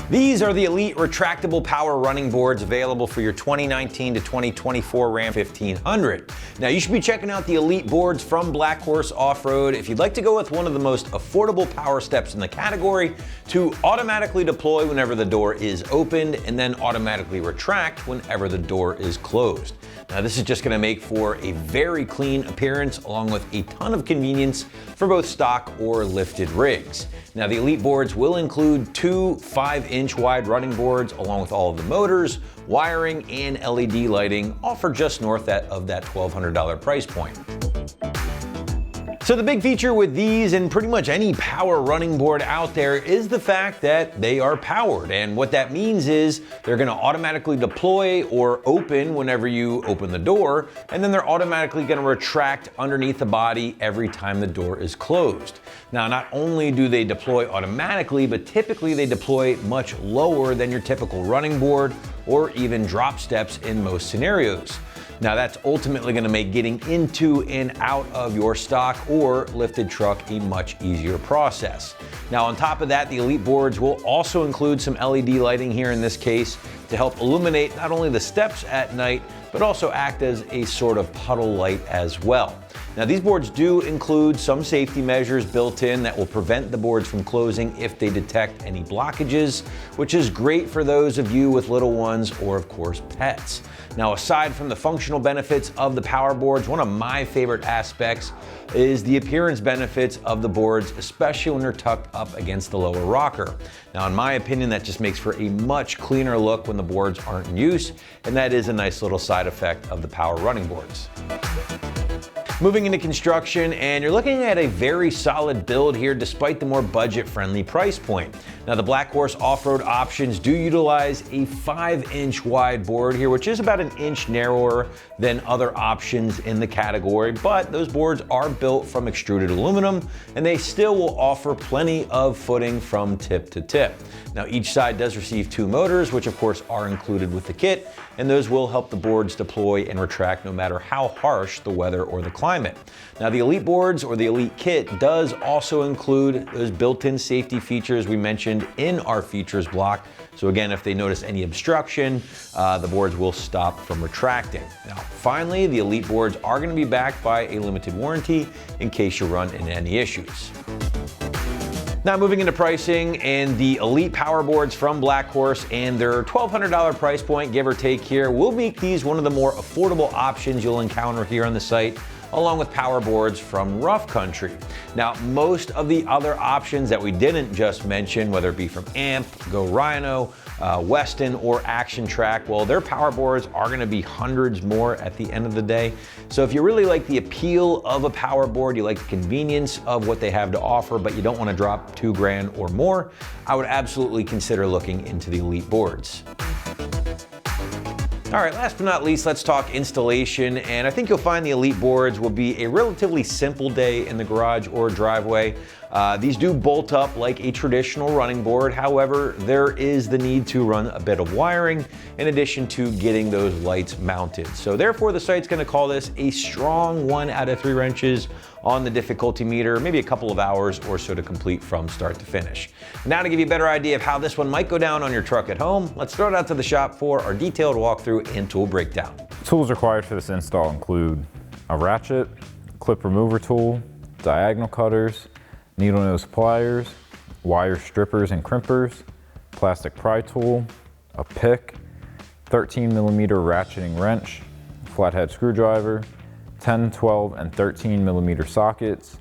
These are the Elite retractable power running boards available for your 2019 to 2024 Ram 1500. Now you should be checking out the Elite boards from Black Horse Off-Road if you'd like to go with one of the most affordable power steps in the category to automatically deploy whenever the door is opened and then automatically retract whenever the door is closed. Now this is just going to make for a very clean appearance along with a ton of convenience for both stock or lifted rigs. Now the Elite boards will include two 5-inch wide running boards along with all of the motors, wiring, and LED lighting, all for just north of that $1,200 price point. So the big feature with these and pretty much any power running board out there is the fact that they are powered. And what that means is they're gonna automatically deploy or open whenever you open the door, and then they're automatically gonna retract underneath the body every time the door is closed. Now, not only do they deploy automatically, but typically they deploy much lower than your typical running board or even drop steps in most scenarios. Now that's ultimately going to make getting into and out of your stock or lifted truck a much easier process. Now on top of that, the Elite boards will also include some LED lighting here in this case to help illuminate not only the steps at night, but also act as a sort of puddle light as well. Now these boards do include some safety measures built in that will prevent the boards from closing if they detect any blockages, which is great for those of you with little ones or of course pets. Now aside from the functional benefits of the power boards, one of my favorite aspects is the appearance benefits of the boards, especially when they're tucked up against the lower rocker. Now in my opinion, that just makes for a much cleaner look when the boards aren't in use, and that is a nice little side effect of the power running boards. Moving into construction, and you're looking at a very solid build here despite the more budget-friendly price point. Now the Black Horse Off-Road options do utilize a 5-inch wide board here, which is about an inch narrower than other options in the category, but those boards are built from extruded aluminum and they still will offer plenty of footing from tip to tip. Now each side does receive two motors, which of course are included with the kit, and those will help the boards deploy and retract no matter how harsh the weather or the climate. Now the Elite boards or the Elite kit does also include those built-in safety features we mentioned in our features block. So again, if they notice any obstruction, the boards will stop from retracting. Now finally, the Elite boards are going to be backed by a limited warranty in case you run into any issues. Now moving into pricing, and the Elite power boards from Black Horse and their $1,200 price point, give or take here, will make these one of the more affordable options you'll encounter here on the site, along with power boards from Rough Country. Now, most of the other options that we didn't just mention, whether it be from AMP, Go Rhino, Weston, or Action Track, well, their power boards are gonna be hundreds more at the end of the day. So if you really like the appeal of a power board, you like the convenience of what they have to offer, but you don't wanna drop $2,000 or more, I would absolutely consider looking into the Elite boards. All right, last but not least, let's talk installation, and I think you'll find the Elite boards will be a relatively simple day in the garage or driveway. These do bolt up like a traditional running board. However, there is the need to run a bit of wiring in addition to getting those lights mounted. So therefore, the site's gonna call this a strong 1 out of 3 wrenches on the difficulty meter, maybe a couple of hours or so to complete from start to finish. Now to give you a better idea of how this one might go down on your truck at home, let's throw it out to the shop for our detailed walkthrough and tool breakdown. Tools required for this install include a ratchet, clip remover tool, diagonal cutters, needle nose pliers, wire strippers and crimpers, plastic pry tool, a pick, 13mm ratcheting wrench, flathead screwdriver, 10, 12, and 13mm sockets,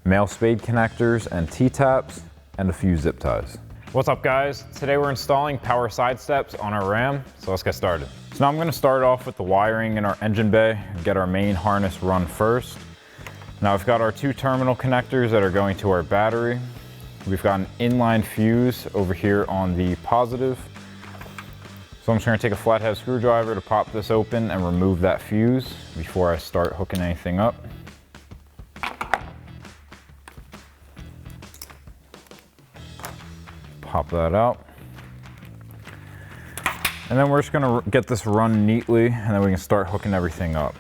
male spade connectors and T-taps, and a few zip ties. What's up guys? Today we're installing power side steps on our Ram, so let's get started. So now I'm gonna start off with the wiring in our engine bay and get our main harness run first. Now we've got our 2 terminal connectors that are going to our battery. We've got an inline fuse over here on the positive. So I'm just gonna take a flathead screwdriver to pop this open and remove that fuse before I start hooking anything up. Pop that out. And then we're just gonna get this run neatly and then we can start hooking everything up.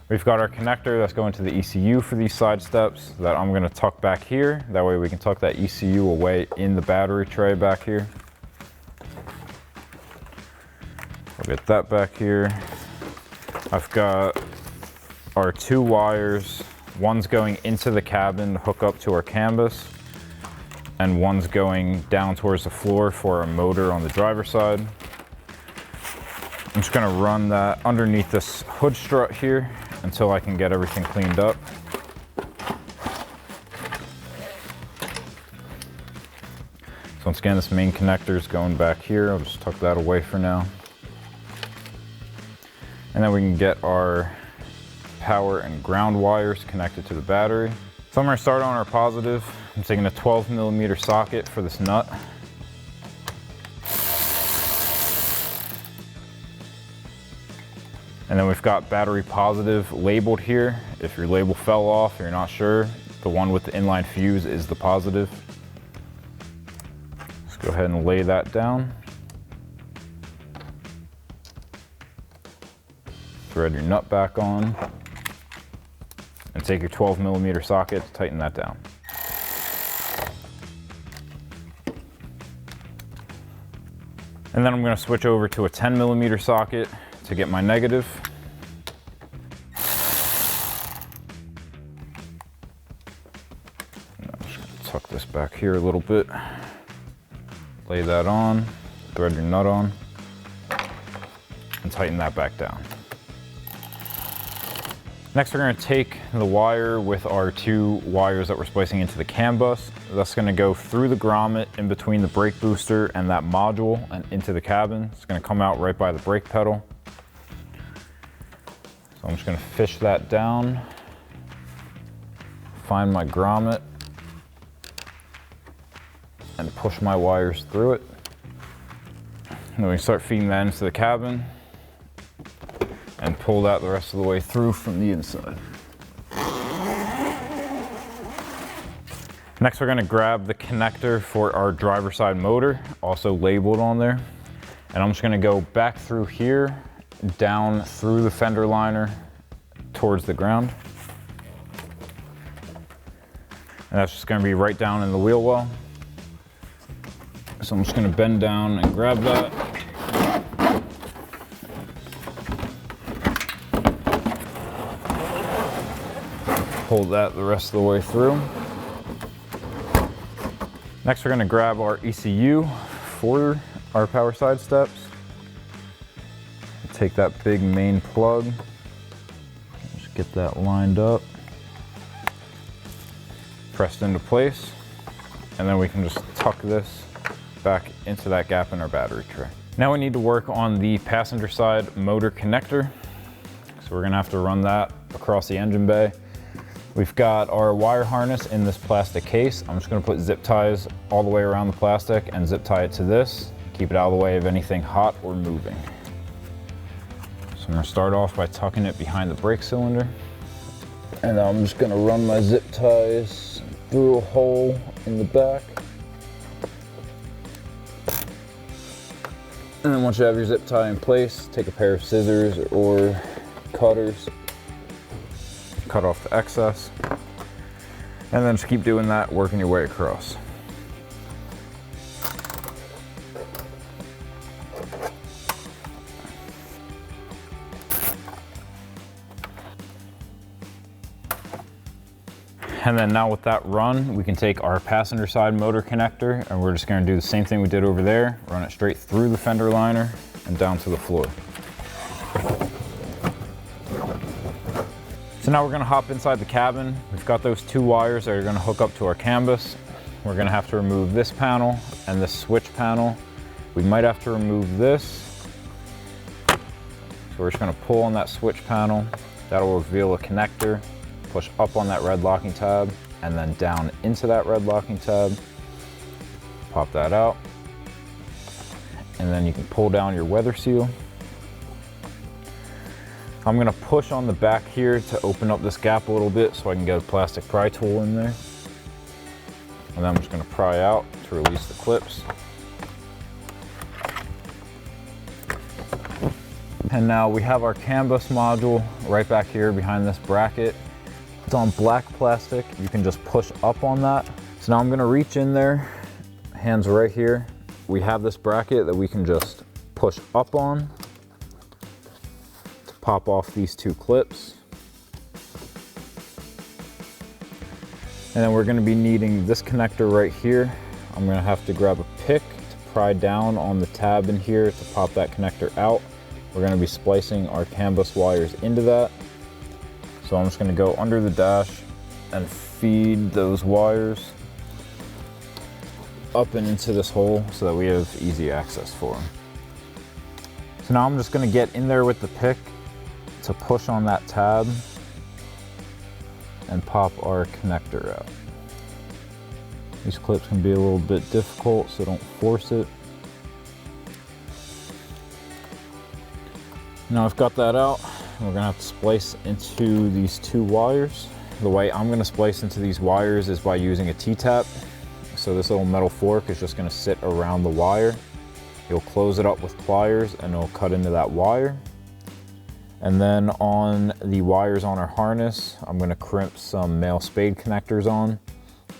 We've got our connector that's going to the ECU for these side steps that I'm gonna tuck back here. That way we can tuck that ECU away in the battery tray back here. Get that back here. I've got our 2 wires. One's going into the cabin to hook up to our canvas, and one's going down towards the floor for our motor on the driver's side. I'm just gonna run that underneath this hood strut here until I can get everything cleaned up. So once again, this main connector is going back here. I'll just tuck that away for now. And then we can get our power and ground wires connected to the battery. So I'm gonna start on our positive. I'm taking a 12mm socket for this nut. And then we've got battery positive labeled here. If your label fell off, you're not sure, the one with the inline fuse is the positive. Let's go ahead and lay that down. Thread your nut back on. And take your 12mm socket to tighten that down. And then I'm going to switch over to a 10mm socket to get my negative. And I'm just going to tuck this back here a little bit. Lay that on, thread your nut on, and tighten that back down. Next, we're going to take the wire with our 2 wires that we're splicing into the CAN bus. That's going to go through the grommet in between the brake booster and that module and into the cabin. It's going to come out right by the brake pedal. So I'm just going to fish that down, find my grommet, and push my wires through it. And then we start feeding that into the cabin and pull that the rest of the way through from the inside. Next, we're going to grab the connector for our driver's side motor, also labeled on there. And I'm just going to go back through here, down through the fender liner towards the ground. And that's just going to be right down in the wheel well. So I'm just going to bend down and grab that. Pull that the rest of the way through. Next, we're going to grab our ECU for our power side steps. Take that big main plug, just get that lined up, pressed into place, and then we can just tuck this back into that gap in our battery tray. Now we need to work on the passenger side motor connector. So we're going to have to run that across the engine bay. We've got our wire harness in this plastic case. I'm just going to put zip ties all the way around the plastic and zip tie it to this. Keep it out of the way of anything hot or moving. So I'm going to start off by tucking it behind the brake cylinder. And then I'm just going to run my zip ties through a hole in the back. And then once you have your zip tie in place, take a pair of scissors or cutters, cut off the excess, and then just keep doing that, working your way across. And then now with that run, we can take our passenger side motor connector and we're just going to do the same thing we did over there, run it straight through the fender liner and down to the floor. So now we're going to hop inside the cabin. We've got those 2 wires that are going to hook up to our canvas. We're going to have to remove this panel and this switch panel. We might have to remove this. So we're just going to pull on that switch panel. That'll reveal a connector. Push up on that red locking tab and then down into that red locking tab. Pop that out. And then you can pull down your weather seal. I'm going to push on the back here to open up this gap a little bit so I can get a plastic pry tool in there. And then I'm just going to pry out to release the clips. And now we have our CAN bus module right back here behind this bracket. It's on black plastic. You can just push up on that. So now I'm going to reach in there, hands right here. We have this bracket that we can just push up on pop off these two clips. And then we're gonna be needing this connector right here. I'm gonna have to grab a pick to pry down on the tab in here to pop that connector out. We're gonna be splicing our CAN bus wires into that. So I'm just gonna go under the dash and feed those wires up and into this hole so that we have easy access for them. So now I'm just gonna get in there with the pick to push on that tab and pop our connector out. These clips can be a little bit difficult, so don't force it. Now I've got that out, we're gonna have to splice into these two wires. The way I'm gonna splice into these wires is by using a T-tap. So this little metal fork is just gonna sit around the wire. You'll close it up with pliers and it'll cut into that wire. And then on the wires on our harness, I'm gonna crimp some male spade connectors on,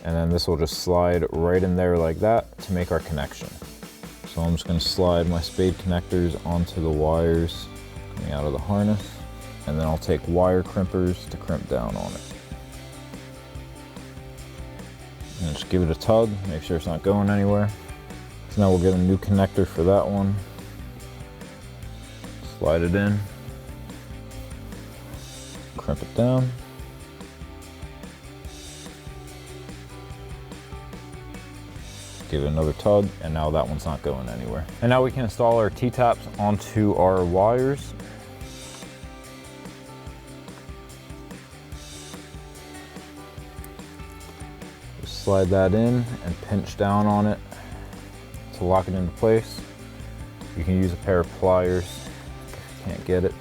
and then this will just slide right in there like that to make our connection. So I'm just gonna slide my spade connectors onto the wires coming out of the harness, and then I'll take wire crimpers to crimp down on it. And just give it a tug, make sure it's not going anywhere. So now we'll get a new connector for that one. Slide it in. Crimp it down. Give it another tug, and now that one's not going anywhere. And now we can install our T-taps onto our wires. Just slide that in and pinch down on it to lock it into place. You can use a pair of pliers if you can't get it.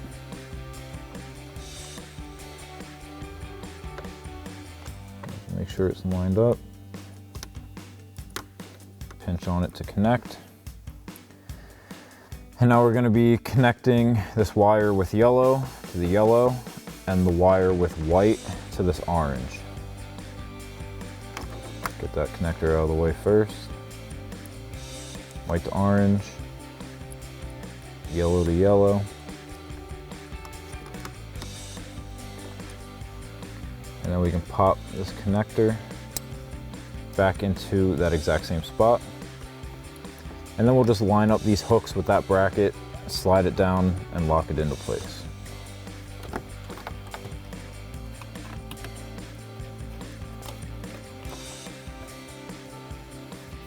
Make sure it's lined up. Pinch on it to connect. And now we're going to be connecting this wire with yellow to the yellow and the wire with white to this orange. Get that connector out of the way first. White to orange, yellow to yellow. And then we can pop this connector back into that exact same spot. And then we'll just line up these hooks with that bracket, slide it down, and lock it into place.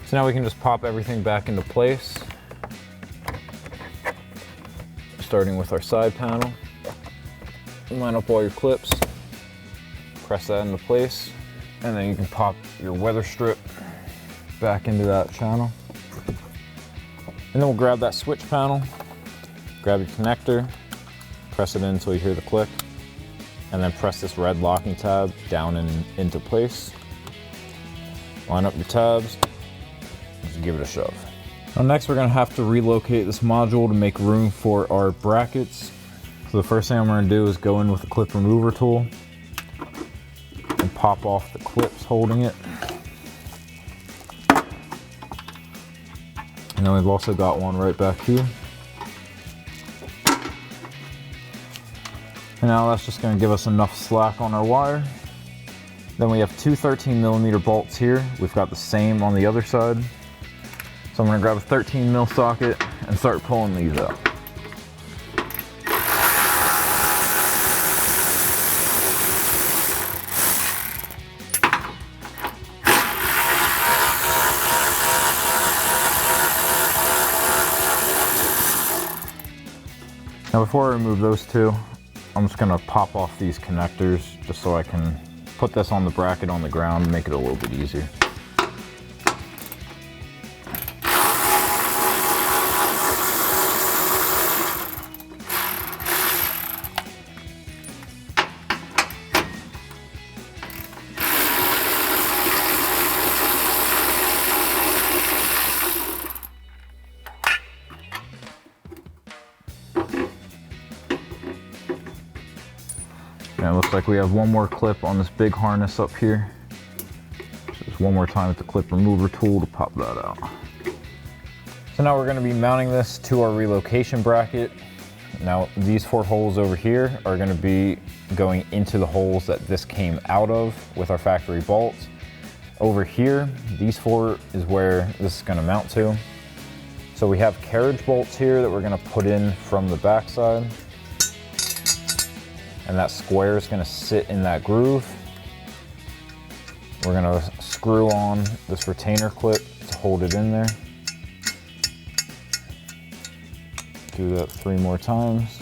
So now we can just pop everything back into place, starting with our side panel. Line up all your clips, press that into place, and then you can pop your weather strip back into that channel. And then we'll grab that switch panel, grab your connector, press it in until you hear the click, and then press this red locking tab down and into place. Line up your tabs, just give it a shove. Now next we're gonna have to relocate this module to make room for our brackets. So the first thing I'm gonna do is go in with a clip remover tool and pop off the clips holding it. And then we've also got one right back here. And now that's just going to give us enough slack on our wire. Then we have two 13mm bolts here. We've got the same on the other side. So I'm going to grab a 13mm socket and start pulling these out. Now before I remove those two, I'm just gonna pop off these connectors just so I can put this on the bracket on the ground and make it a little bit easier. And it looks like we have one more clip on this big harness up here. Just one more time with the clip remover tool to pop that out. So now we're going to be mounting this to our relocation bracket. Now these 4 holes over here are gonna be going into the holes that this came out of with our factory bolts. Over here, these 4 is where this is gonna mount to. So we have carriage bolts here that we're gonna put in from the backside. And that square is gonna sit in that groove. We're gonna screw on this retainer clip to hold it in there. Do that 3 more times.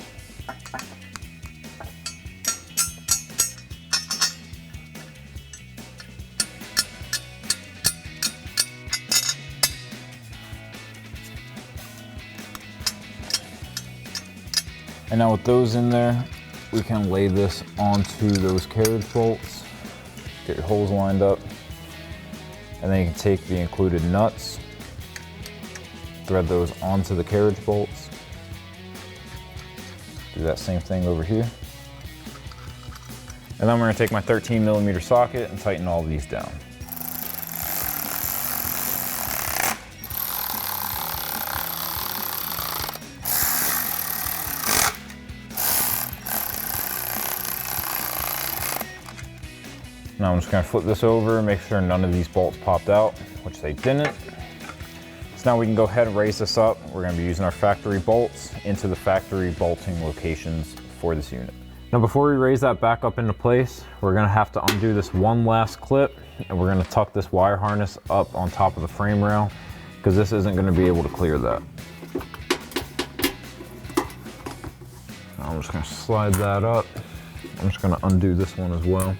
And now with those in there, we can lay this onto those carriage bolts. Get your holes lined up. And then you can take the included nuts, thread those onto the carriage bolts. Do that same thing over here. And then we're gonna take my 13mm socket and tighten all these down. Now I'm just gonna flip this over, make sure none of these bolts popped out, which they didn't. So now we can go ahead and raise this up. We're gonna be using our factory bolts into the factory bolting locations for this unit. Now before we raise that back up into place, we're gonna have to undo this one last clip, and we're gonna tuck this wire harness up on top of the frame rail, because this isn't gonna be able to clear that. Now I'm just gonna slide that up. I'm just gonna undo this one as well.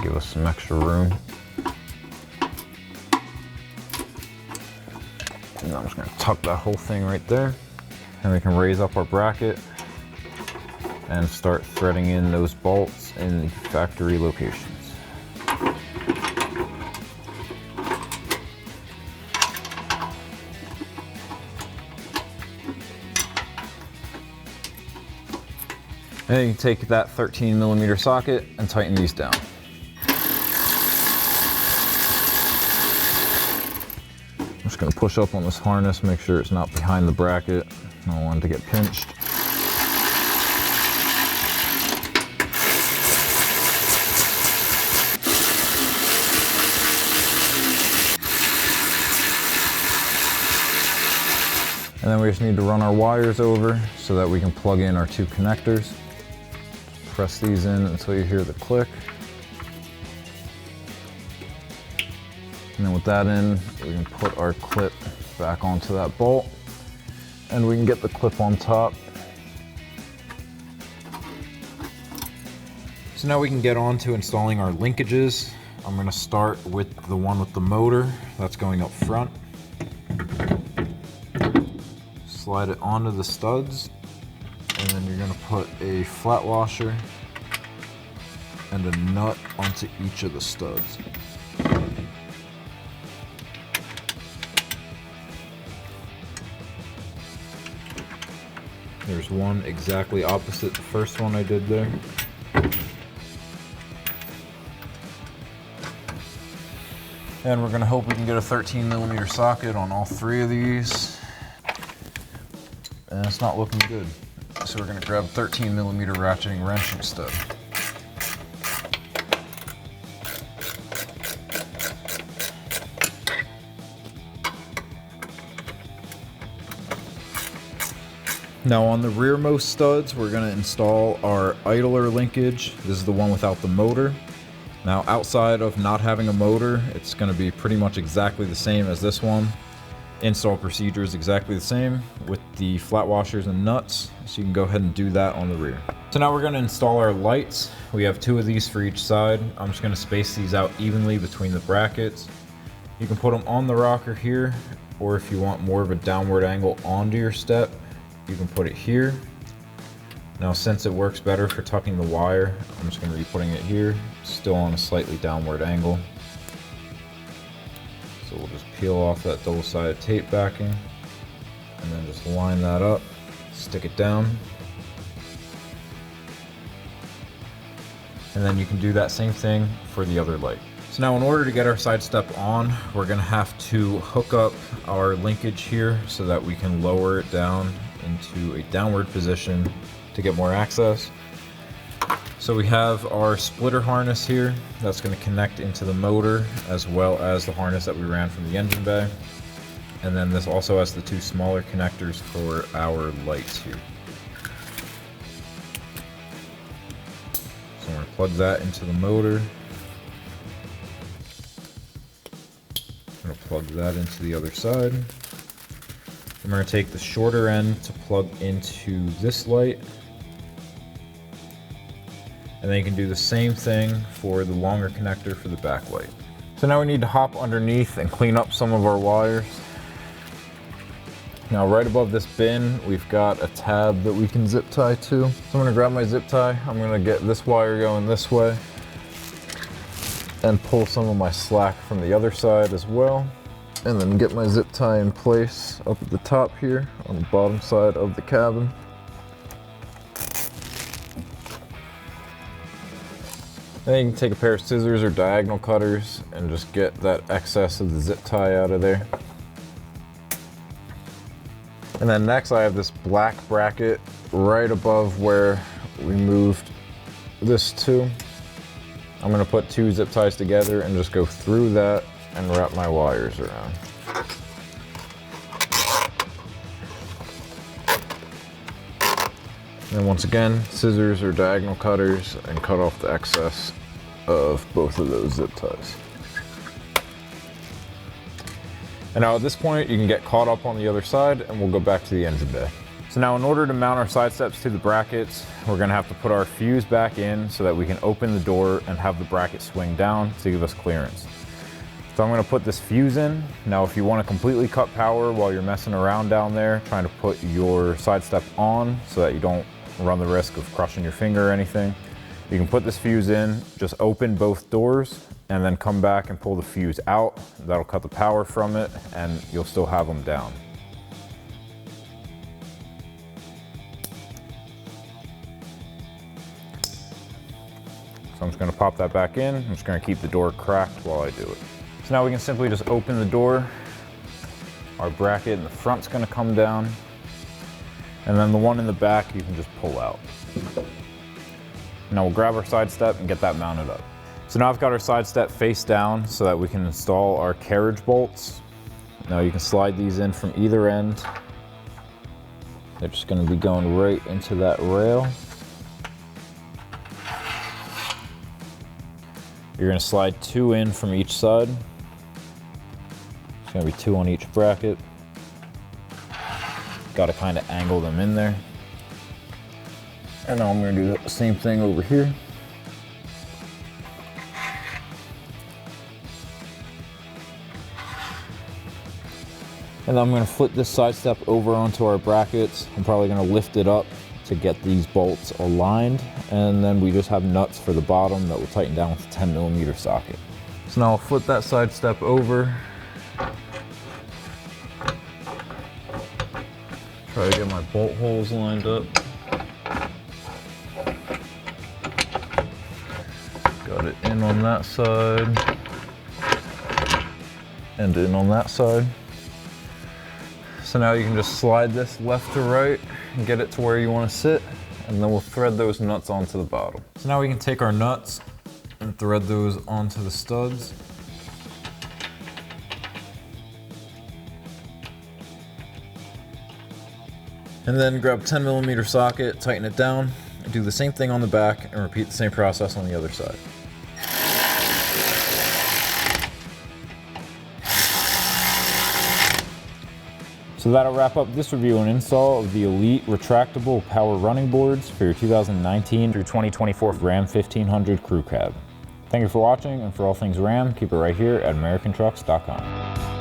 Give us some extra room. And I'm just gonna tuck that whole thing right there. And we can raise up our bracket and start threading in those bolts in the factory locations. And then you can take that 13mm socket and tighten these down. I'm just gonna push up on this harness, make sure it's not behind the bracket. I don't want it to get pinched. And then we just need to run our wires over so that we can plug in our 2 connectors. Press these in until you hear the click. And then with that in, we can put our clip back onto that bolt, and we can get the clip on top. So now we can get on to installing our linkages. I'm gonna start with the one with the motor that's going up front. Slide it onto the studs, and then you're gonna put a flat washer and a nut onto each of the studs. There's one exactly opposite the first one I did there. And we're gonna hope we can get a 13mm socket on all 3 of these. And it's not looking good. So we're gonna grab 13mm ratcheting wrench instead. Now on the rearmost studs, we're gonna install our idler linkage. This is the one without the motor. Now outside of not having a motor, it's gonna be pretty much exactly the same as this one. Install procedure is exactly the same with the flat washers and nuts, so you can go ahead and do that on the rear. So now we're gonna install our lights. We have 2 of these for each side. I'm just gonna space these out evenly between the brackets. You can put them on the rocker here, or if you want more of a downward angle onto your step, you can put it here. Now since it works better for tucking the wire, I'm just going to be putting it here, still on a slightly downward angle. So we'll just peel off that double-sided tape backing, and then just line that up, stick it down. And then you can do that same thing for the other light. So now in order to get our side step on, we're going to have to hook up our linkage here so that we can lower it down into a downward position to get more access. So we have our splitter harness here that's going to connect into the motor as well as the harness that we ran from the engine bay. And then this also has the two smaller connectors for our lights here. So I'm going to plug that into the motor. I'm going to plug that into the other side. I'm going to take the shorter end to plug into this light. And then you can do the same thing for the longer connector for the backlight. So now we need to hop underneath and clean up some of our wires. Now right above this bin, we've got a tab that we can zip tie to. So I'm gonna grab my zip tie. I'm gonna get this wire going this way and pull some of my slack from the other side as well. And then get my zip tie in place up at the top here on the bottom side of the cabin. Then you can take a pair of scissors or diagonal cutters and just get that excess of the zip tie out of there. And then next I have this black bracket right above where we moved this to. I'm gonna put two zip ties together and just go through that and wrap my wires around. And once again, scissors or diagonal cutters and cut off the excess of both of those zip ties. And now at this point, you can get caught up on the other side and we'll go back to the engine bay. So now in order to mount our side steps to the brackets, we're gonna have to put our fuse back in so that we can open the door and have the bracket swing down to give us clearance. So I'm gonna put this fuse in. Now if you wanna completely cut power while you're messing around down there, trying to put your side step on so that you don't run the risk of crushing your finger or anything, you can put this fuse in, just open both doors, and then come back and pull the fuse out. That'll cut the power from it, and you'll still have them down. So I'm just gonna pop that back in. I'm just gonna keep the door cracked while I do it. So now we can simply just open the door. Our bracket in the front's gonna come down, and then the one in the back you can just pull out. Now we'll grab our side step and get that mounted up. So now I've got our side step face down so that we can install our carriage bolts. Now you can slide these in from either end. They're just going to be going right into that rail. You're going to slide two in from each side. It's going to be two on each bracket. Got to kind of angle them in there. And now I'm going to do the same thing over here. And then I'm going to flip this side step over onto our brackets. I'm probably going to lift it up to get these bolts aligned. And then we just have nuts for the bottom that will tighten down with a 10mm socket. So now I'll flip that side step over. Try to get my bolt holes lined up. Got it in on that side and in on that side. So now you can just slide this left to right and get it to where you want to sit, and then we'll thread those nuts onto the bottom. So now we can take our nuts and thread those onto the studs. And then grab a 10mm socket, tighten it down, and do the same thing on the back and repeat the same process on the other side. So that'll wrap up this review and install of the Elite retractable power running boards for your 2019 through 2024 Ram 1500 Crew Cab. Thank you for watching, and for all things Ram, keep it right here at AmericanTrucks.com.